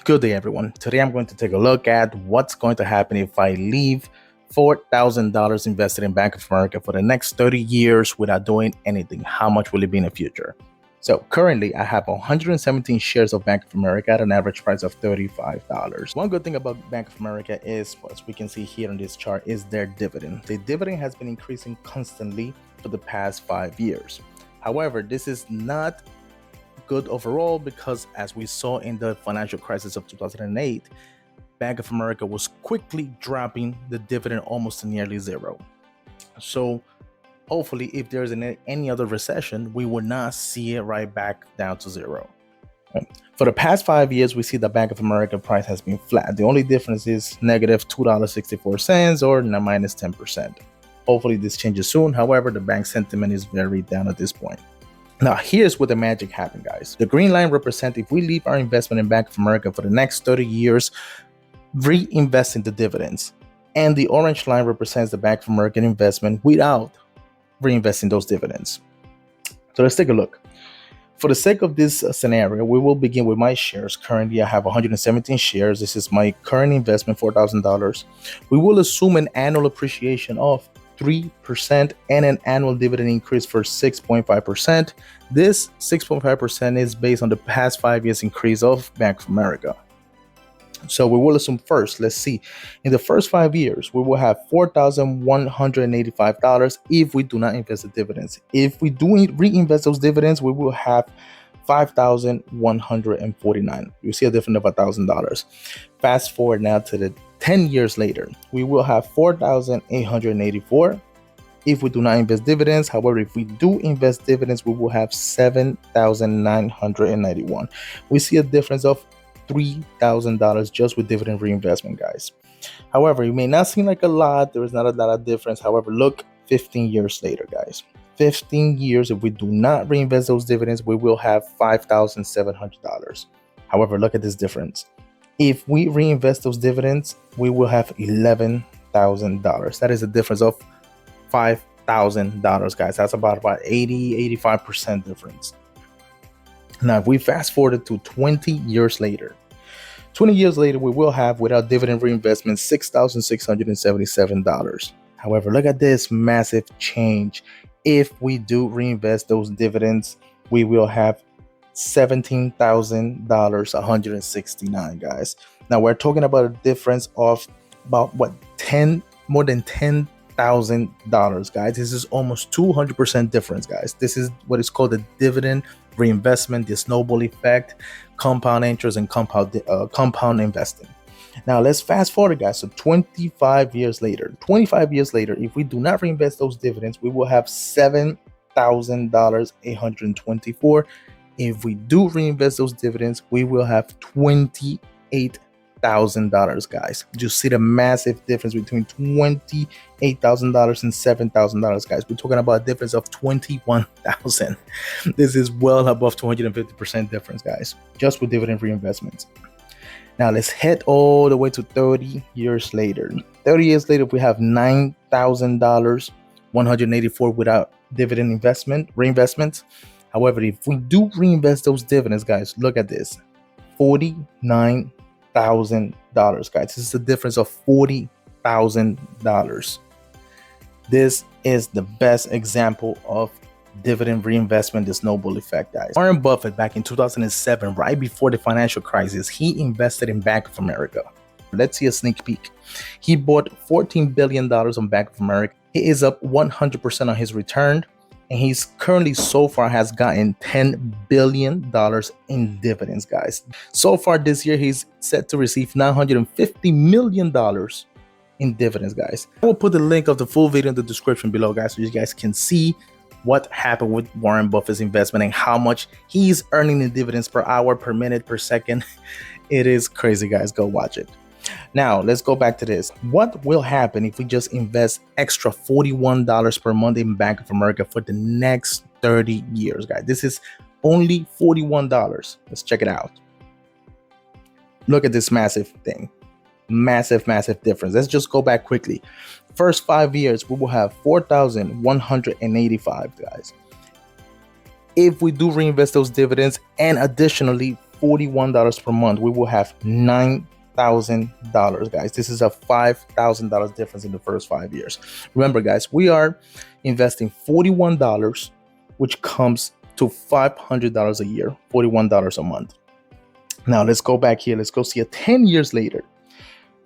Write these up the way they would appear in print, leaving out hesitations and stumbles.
Good day, everyone. Today I'm going to take a look at what's going to happen if I leave $4,000 invested in Bank of America for the next 30 years without doing anything. How much will it be in the future? So currently I have 117 shares of Bank of America at an average price of $35. One good thing about Bank of America is, as we can see here on this chart, is their dividend. The dividend has been increasing constantly for the past 5 years. However, this is not good overall because, as we saw in the financial crisis of 2008, Bank of America was quickly dropping the dividend almost to nearly zero. So hopefully, if there's any other recession, we will not see it right back down to zero. For the past 5 years, we see the Bank of America price has been flat. The only difference is negative $2.64 or minus 10%. Hopefully this changes soon. However, the bank sentiment is very down at this point. Now, here's where the magic happened, guys. The green line represents if we leave our investment in Bank of America for the next 30 years, reinvesting the dividends. And the orange line represents the Bank of America investment without reinvesting those dividends. So let's take a look. For the sake of this scenario, we will begin with my shares. Currently, I have 117 shares. This is my current investment, $4,000. We will assume an annual appreciation of 3% and an annual dividend increase for 6.5%. This 6.5% is based on the past 5 years increase of Bank of America. So we will assume first, let's see, in the first 5 years, we will have $4,185 if we do not invest the dividends. If we do reinvest those dividends, we will have $5,149. You see a difference of $1,000. Fast forward now to the 10 years later, we will have $4,884 if we do not invest dividends. However, if we do invest dividends, we will have $7,991. We see a difference of $3,000 just with dividend reinvestment, guys. However, it may not seem like a lot. There is not a lot of difference. However, look 15 years later, guys. 15 years, if we do not reinvest those dividends, we will have $5,700. However, look at this difference. If we reinvest those dividends, we will have $11,000. That is a difference of $5,000, guys. That's about 85% difference. Now, if we fast forward to 20 years later, we will have, without dividend reinvestment, $6,677. However, look at this massive change. If we do reinvest those dividends, we will have $17,169, guys. Now we're talking about a difference of about more than $10,000, guys. This is almost 200% difference, guys. This is what is called the dividend reinvestment, the snowball effect, compound interest, and compound investing. Now let's fast forward, guys. So 25 years later, if we do not reinvest those dividends, we will have $7,824. If we do reinvest those dividends, we will have $28,000, guys. You see the massive difference between $28,000 and $7,000, guys. We're talking about a difference of $21,000. This is well above 250% difference, guys, just with dividend reinvestments. Now let's head all the way to 30 years later. 30 years later, we have $9,000, $184 without dividend reinvestment. However, if we do reinvest those dividends, guys, look at this, $49,000, guys. This is a difference of $40,000. This is the best example of dividend reinvestment, the snowball effect, guys. Warren Buffett, back in 2007, right before the financial crisis, he invested in Bank of America. Let's see a sneak peek. He bought $14 billion on Bank of America. He is up 100% on his return. And he's currently so far has gotten $10 billion in dividends, guys. So far this year, he's set to receive $950 million in dividends, guys. I will put the link of the full video in the description below, guys, so you guys can see what happened with Warren Buffett's investment and how much he's earning in dividends per hour, per minute, per second. It is crazy, guys. Go watch it. Now, let's go back to this. What will happen if we just invest extra $41 per month in Bank of America for the next 30 years, guys? This is only $41. Let's check it out. Look at this massive thing. Massive difference. Let's just go back quickly. First 5 years, we will have $4,185, guys. If we do reinvest those dividends, and additionally $41 per month, we will have $9,000, guys. This is a $5,000 difference in the first 5 years. Remember, guys, we are investing $41, which comes to $500 a year, $41 a month. Now let's go back here. Let's go see it 10 years later.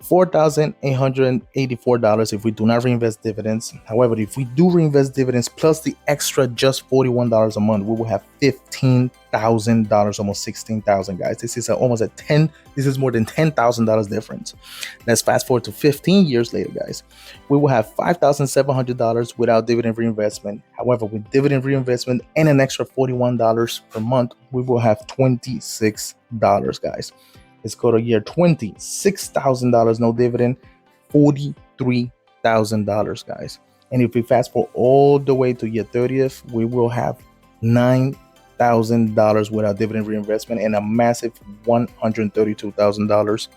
$4,884 if we do not reinvest dividends. However, if we do reinvest dividends plus the extra just $41 a month, we will have $15,000, almost $16,000, guys. This is almost this is more than $10,000 difference. Let's fast forward to 15 years later, guys. We will have $5,700 without dividend reinvestment. However, with dividend reinvestment and an extra $41 per month, we will have $26, guys. Let's go to year 20, $6,000, no dividend, $43,000, guys. And if we fast forward all the way to year 30th, we will have $9,000 without dividend reinvestment and a massive $132,000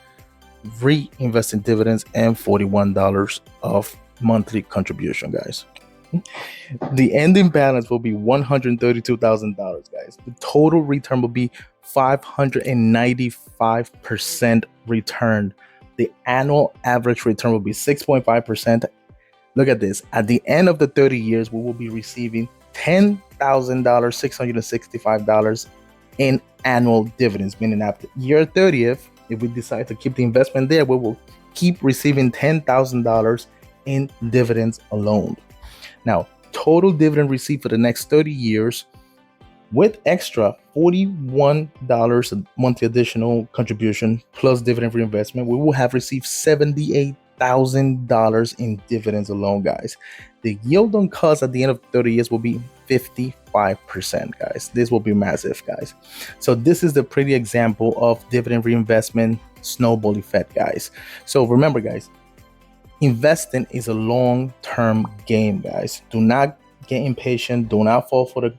reinvesting dividends and $41 of monthly contribution, guys. The ending balance will be $132,000, guys. The total return will be 595% return. The annual average return will be 6.5%. Look at this. At the end of the 30 years, we will be receiving $10,665 in annual dividends, meaning after year 30th, if we decide to keep the investment there, we will keep receiving $10,000 in dividends alone. Now, total dividend received for the next 30 years with extra $41 a monthly additional contribution plus dividend reinvestment, we will have received $78,000 in dividends alone, guys. The yield on cost at the end of 30 years will be 55%, guys. This will be massive, guys. So this is the pretty example of dividend reinvestment snowball effect, guys. So remember, guys, investing is a long-term game, guys. Do not get impatient. Do not fall for the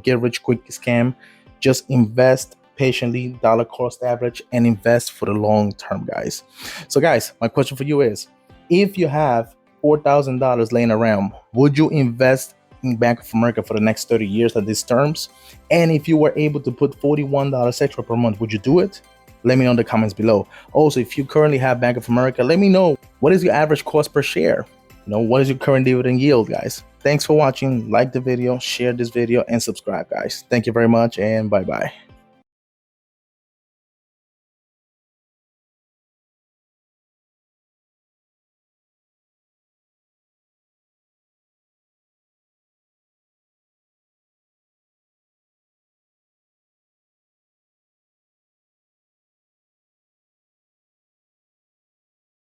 get-rich-quick scam. Just invest patiently, dollar cost average, and invest for the long term, guys. So, guys, my question for you is, if you have $4,000 laying around, would you invest in Bank of America for the next 30 years at these terms? And if you were able to put $41 extra per month, would you do it? Let me know in the comments below. Also, if you currently have Bank of America, let me know, what is your average cost per share? What is your current dividend yield, guys? Thanks for watching. Like the video, share this video, and subscribe, guys. Thank you very much, and bye-bye.